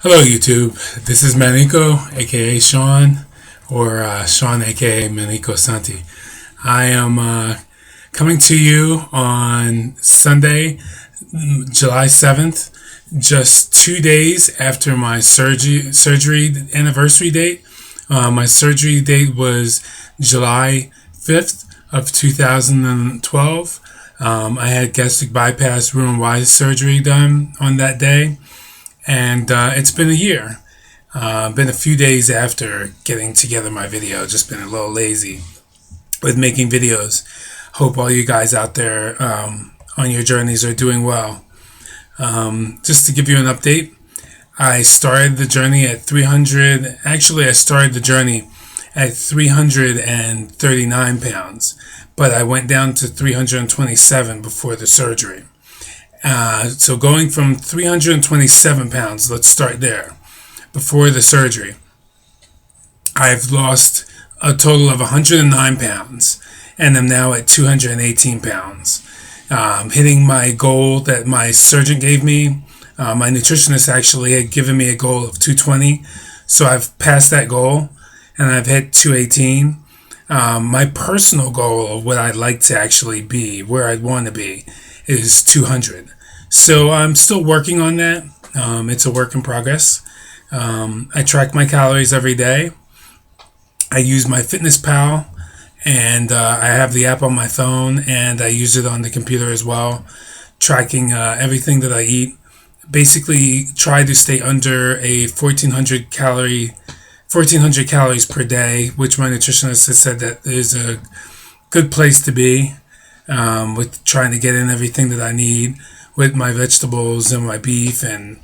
Hello YouTube, this is Maniko, aka Sean, or Sean aka Maniko Santi. I am coming to you on Sunday, July 7th, just 2 days after my surgery anniversary date. My surgery date was July 5th of 2012. I had gastric bypass room-wide surgery done on that day. And it's been a year. Been a few days after getting together my video. Just been a little lazy with making videos. Hope all you guys out there on your journeys are doing well. Just to give you an update, I started the journey at 300. Actually, I started the journey at 339 pounds, but I went down to 327 before the surgery. So going from 327 pounds, let's start there, before the surgery, I've lost a total of 109 pounds and I'm now at 218 pounds. Hitting my goal that my surgeon gave me. My nutritionist actually had given me a goal of 220, so I've passed that goal and I've hit 218. My personal goal of what I'd like to actually be, where I'd want to be, is 200. So I'm still working on that. It's a work in progress. I track my calories every day. I use my Fitness Pal, and I have the app on my phone, and I use it on the computer as well, tracking everything that I eat. Basically, try to stay under a 1,400 calories per day, which my nutritionist has said that is a good place to be. With trying to get in everything that I need with my vegetables and my beef, and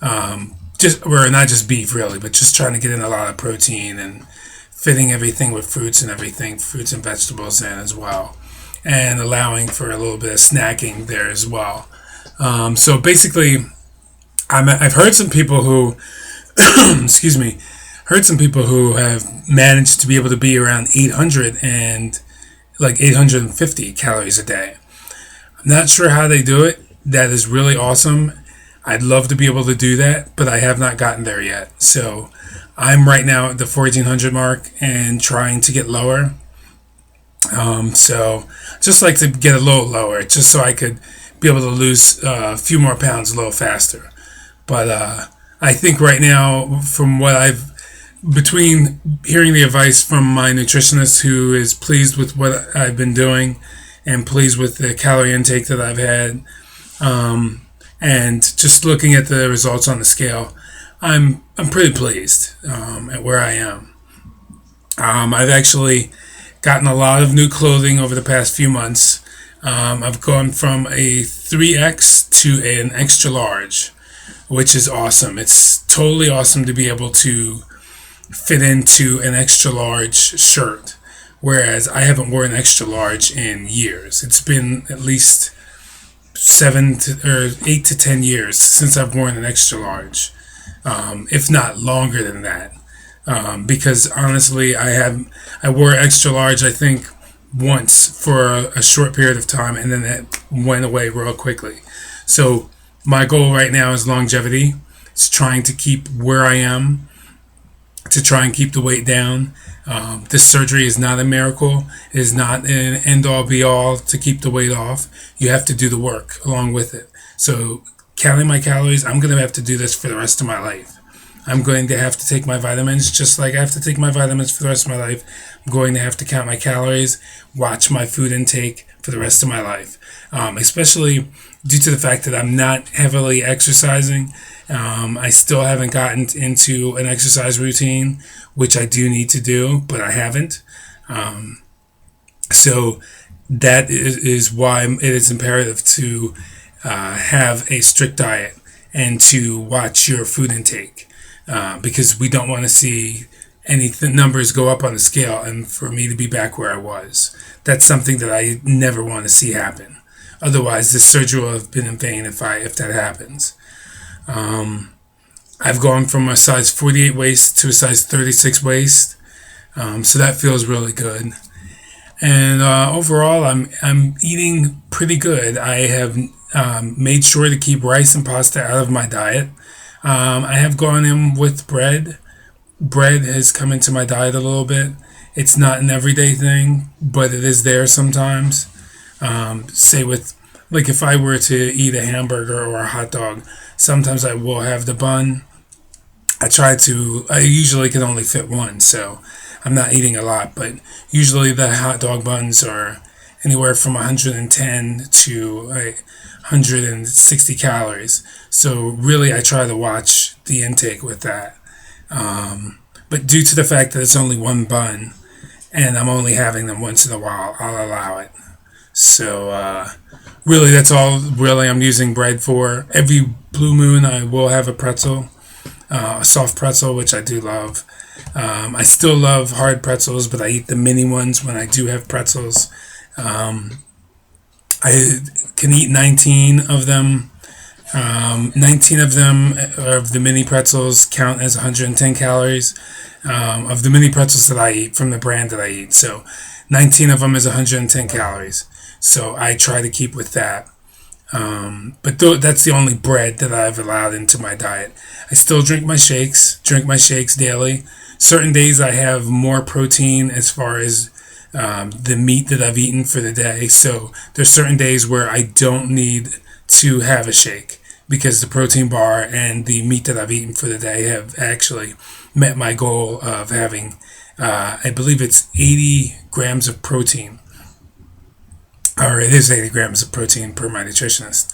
not just beef really, but just trying to get in a lot of protein and fitting everything with fruits and vegetables in as well, and allowing for a little bit of snacking there as well. So basically, I've heard some people who, excuse me, who have managed to be able to be around 850 calories a day. I'm not sure how they do it. That is really awesome. I'd love to be able to do that, but I have not gotten there yet. So I'm right now at the 1,400 mark and trying to get lower. So just like to get a little lower, just so I could be able to lose a few more pounds a little faster. But I think right now, between hearing the advice from my nutritionist, who is pleased with what I've been doing and pleased with the calorie intake that I've had, and just looking at the results on the scale, I'm pretty pleased at where I am. I've actually gotten a lot of new clothing over the past few months. I've gone from a 3X to an extra large, which is awesome. It's totally awesome to be able to fit into an extra large shirt, whereas I haven't worn an extra large in years. It's been at least 8 to 10 years since I've worn an extra large, if not longer than that. Because honestly, I wore extra large, I think, once for a short period of time, and then it went away real quickly. So my goal right now is longevity. It's trying to keep where I am, to try and keep the weight down. This surgery is not a miracle. It is not an end-all be-all to keep the weight off. You have to do the work along with it. So counting my calories, I'm going to have to do this for the rest of my life. I'm going to have to take my vitamins just like I have to take my vitamins for the rest of my life. I'm going to have to count my calories, watch my food intake for the rest of my life, especially due to the fact that I'm not heavily exercising. I still haven't gotten into an exercise routine, which I do need to do, but I haven't. So that is why it is imperative to have a strict diet and to watch your food intake, because we don't want to see any numbers go up on the scale and for me to be back where I was. That's something that I never want to see happen. Otherwise, this surgery will have been in vain if that happens. I've gone from a size 48 waist to a size 36 waist, so that feels really good. And overall, I'm eating pretty good. I have made sure to keep rice and pasta out of my diet. I have gone in with bread. Bread has come into my diet a little bit. It's not an everyday thing, but it is there sometimes. Say with like if I were to eat a hamburger or a hot dog, sometimes I will have the bun. I usually can only fit one, so I'm not eating a lot, but usually the hot dog buns are anywhere from 110 to 160 calories. So really, I try to watch the intake with that. But due to the fact that it's only one bun and I'm only having them once in a while, I'll allow it. So really, that's all really I'm using bread for. Every blue moon, I will have a pretzel, a soft pretzel, which I do love. I still love hard pretzels, but I eat the mini ones when I do have pretzels. I can eat 19 of them. 19 of them of the mini pretzels count as 110 calories of the mini pretzels that I eat from the brand that I eat. So 19 of them is 110 calories. So I try to keep with that. That's the only bread that I've allowed into my diet. I still drink my shakes daily. Certain days I have more protein as far as the meat that I've eaten for the day. So there's certain days where I don't need to have a shake because the protein bar and the meat that I've eaten for the day have actually met my goal of having, I believe it's 80 grams of protein, or it is 80 grams of protein per my nutritionist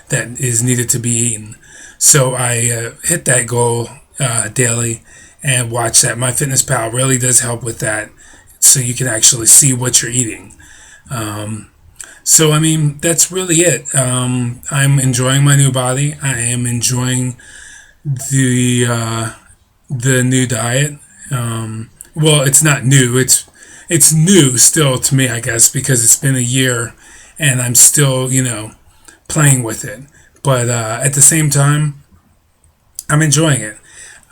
that is needed to be eaten. So I hit that goal daily and watch that. MyFitnessPal really does help with that, so you can actually see what you're eating. So I mean, that's really it. I'm enjoying my new body. I am enjoying the new diet. Well, it's not new. It's new still to me, I guess, because it's been a year and I'm still playing with it. But at the same time, I'm enjoying it.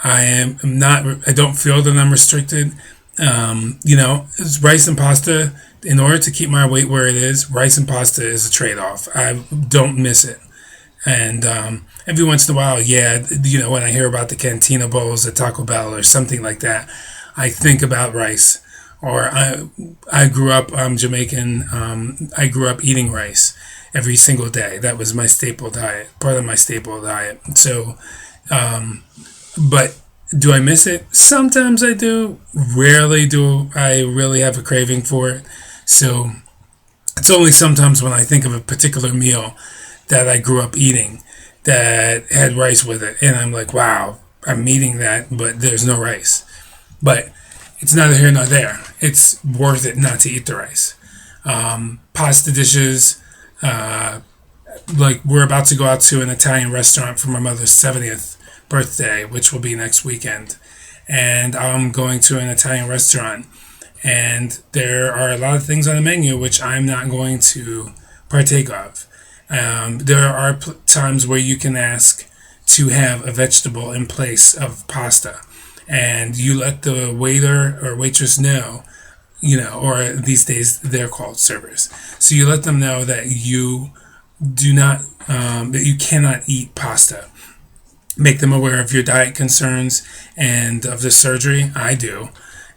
I am not. I don't feel that I'm restricted. It's rice and pasta. In order to keep my weight where it is, rice and pasta is a trade-off. I don't miss it. And every once in a while, yeah, when I hear about the cantina bowls at Taco Bell or something like that, I think about rice. Or I grew up, I'm Jamaican. I grew up eating rice every single day. That was my staple diet, part of my staple diet. So, but do I miss it? Sometimes I do. Rarely do I really have a craving for it. So it's only sometimes when I think of a particular meal that I grew up eating that had rice with it. And I'm like, wow, I'm eating that, but there's no rice. But it's neither here nor there. It's worth it not to eat the rice. Pasta dishes, like we're about to go out to an Italian restaurant for my mother's 70th birthday, which will be next weekend. And I'm going to an Italian restaurant. And there are a lot of things on the menu which I'm not going to partake of. There are times where you can ask to have a vegetable in place of pasta. And you let the waiter or waitress know, or these days they're called servers. So you let them know that you do not, that you cannot eat pasta. Make them aware of your diet concerns and of the surgery. I do.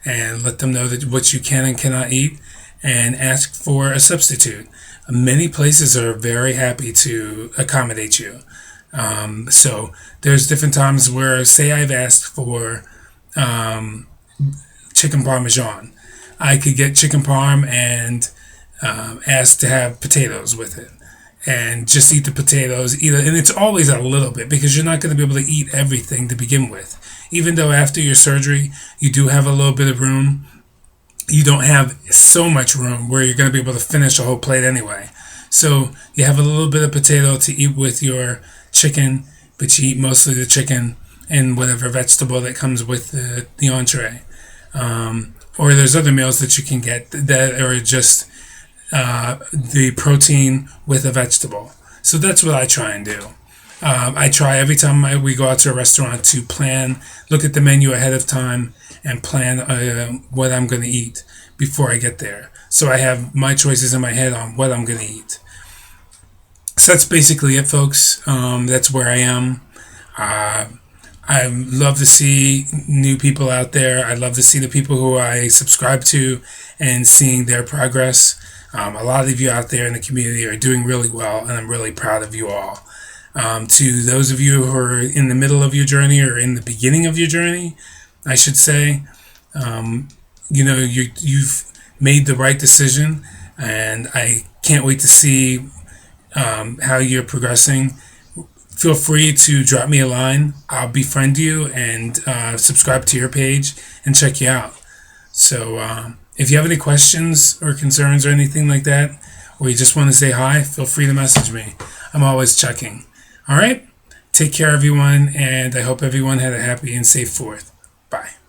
And let them know that what you can and cannot eat, and ask for a substitute. Many places are very happy to accommodate you. So there's different times where, say I've asked for chicken parmesan. I could get chicken parm and ask to have potatoes with it. And just eat the potatoes, and it's always a little bit because you're not going to be able to eat everything to begin with. Even though after your surgery you do have a little bit of room, you don't have so much room where you're going to be able to finish a whole plate anyway. So you have a little bit of potato to eat with your chicken, but you eat mostly the chicken and whatever vegetable that comes with the entree. Or there's other meals that you can get that are just the protein with a vegetable. So that's what I try and do. I try every time we go out to a restaurant to look at the menu ahead of time and plan what I'm going to eat before I get there. So I have my choices in my head on what I'm going to eat. So that's basically it, folks. That's where I am. I love to see new people out there. I love to see the people who I subscribe to and seeing their progress. A lot of you out there in the community are doing really well, and I'm really proud of you all. To those of you who are in the middle of your journey or in the beginning of your journey, I should say, you've made the right decision, and I can't wait to see how you're progressing. Feel free to drop me a line. I'll befriend you and subscribe to your page and check you out. So if you have any questions or concerns or anything like that, or you just want to say hi, feel free to message me. I'm always checking. All right? Take care, everyone, and I hope everyone had a happy and safe 4th. Bye.